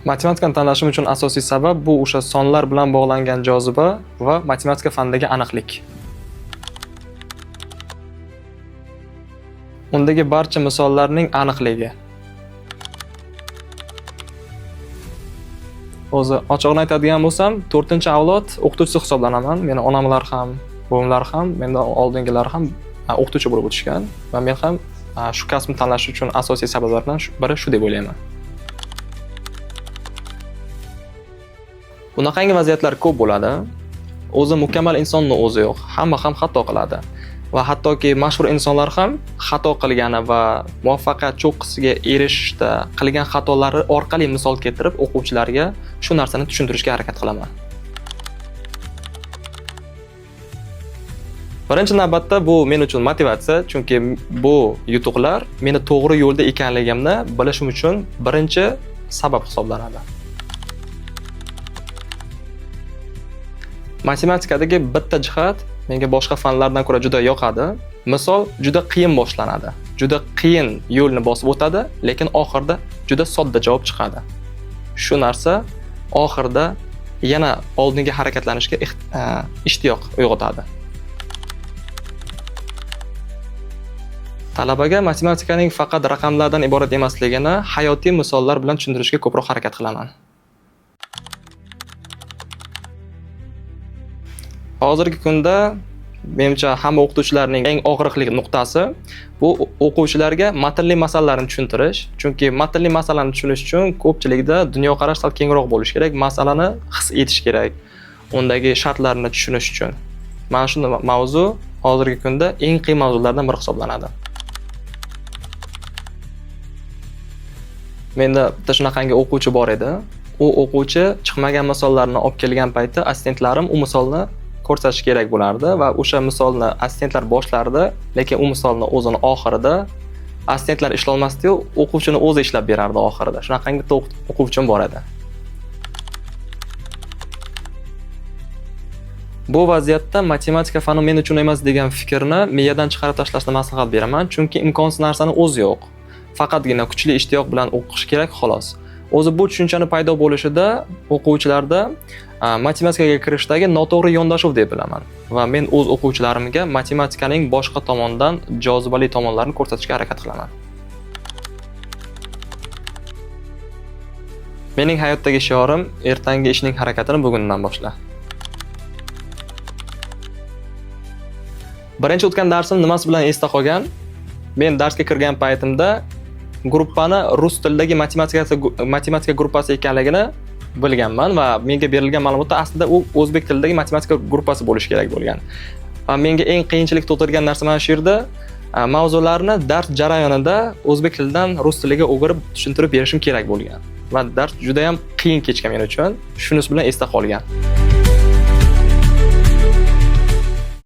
Matematikani tanlashim uchun asosiy sabab bu o'sha sonlar bilan bog'langan joziba va matematika fanidagi aniqlik. Undagi barcha misollarning aniqligi. O'zi ochiqni aytadigan bo'lsam, 4-avlod o'qituvchisi hisoblanaman. Meni onamlar ham, buvimlar ham, mendan oldingilar ham o'qituvchi bo'lib o'tishgan va men ham shu kasbni tanlash uchun asosiy sabablardan biri shu deb o'ylayman. Bunaqangi vaziyatlar ko'p bo'ladi. O'zi mukammal insonning o'zi yo'q. Hamma ham xato qiladi. Va hattoki mashhur insonlar ham xato qilgani va muvaffaqiyat cho'qqisiga erishishda qilgan xatolari orqali misol keltirib o'quvchilarga shu narsani tushuntirishga harakat qilaman. Birinchi navbatda bu men uchun motivatsiya, chunki bu yutuqlar meni to'g'ri yo'lda ekanligimni bilishim uchun birinchi sabab hisoblanadi. Matematikadagi bitta jihat menga boshqa fanlardan ko'ra juda yoqadi. Misol juda qiyin boshlanadi. Juda qiyin yo'lni bosib o'tadi, lekin oxirida juda sodda javob chiqadi. Shu narsa oxirida yana oldinga harakatlanishga ishtiyoq uyg'otadi. Talabaga matematikaning faqat raqamlardan iborat emasligini hayotiy misollar bilan tushuntirishga ko'proq harakat qilaman. Hozirgi kunda menimcha hamma o'qituvchilarning eng og'riqli nuqtasi bu o'quvchilarga matnli masalalarni tushuntirish. Chunki matnli masalani tushunish uchun ko'pchilikda dunyoqarash sal kengroq bo'lish kerak, masalani his etish kerak, undagi shartlarni tushunish uchun. Mana shu mavzu hozirgi kunda eng qiyin mavzulardan biri hisoblanadi. Menda bitta shunaqangi o'quvchi bor edi. U o'quvchi chiqmagan misollarni olib kelgan paytda assistentlarim u misolni ko'rsatish kerak bo'lardi va o'sha misolni assistentlar boshlardi, lekin u misolni o'zini oxirida assistentlar ishlay olmasdi-yu, o'quvchini o'zi ishlab berardi oxirida. Shunaqangi bitta o'quvchim bor edi. Bu vaziyatda matematika fani men uchun emas degan fikrni miyadan chiqarib tashlashni maslahat beraman, chunki imkonsiz narsani o'zi yo'q. Faqatgina kuchli ishtiyoq bilan o'qish kerak xolos. O'zi bu tushunchani paydo bo'lishida o'quvchilarda matematikaga kirishdagi noto'g'ri yondashuv deb bilaman va men o'z o'quvchilarimga matematikaning boshqa tomondan jozibali tomonlarini ko'rsatishga harakat qilaman. Mening hayotdagi shiorim ertangi ishning harakatini bugundan boshla. Birinchi o'tgan darsim nimasi bilan esda qolgan? Men darsga kirgan paytimda gruppani rus tilidagi matematika gruppasi ekanligini bilganman va menga berilgan ma'lumotda aslida u o'zbek tilidagi matematika gruppasi bo'lishi kerak bo'lgan. Va menga eng qiyinchilik tug'dirgan narsa mana shu yerda mavzularni dars jarayonida o'zbek tilidan rus tiliga o'girib tushuntirib berishim kerak bo'lgan. Va dars juda ham qiyin kechgan men uchun. Shunisi bilan esda qolgan.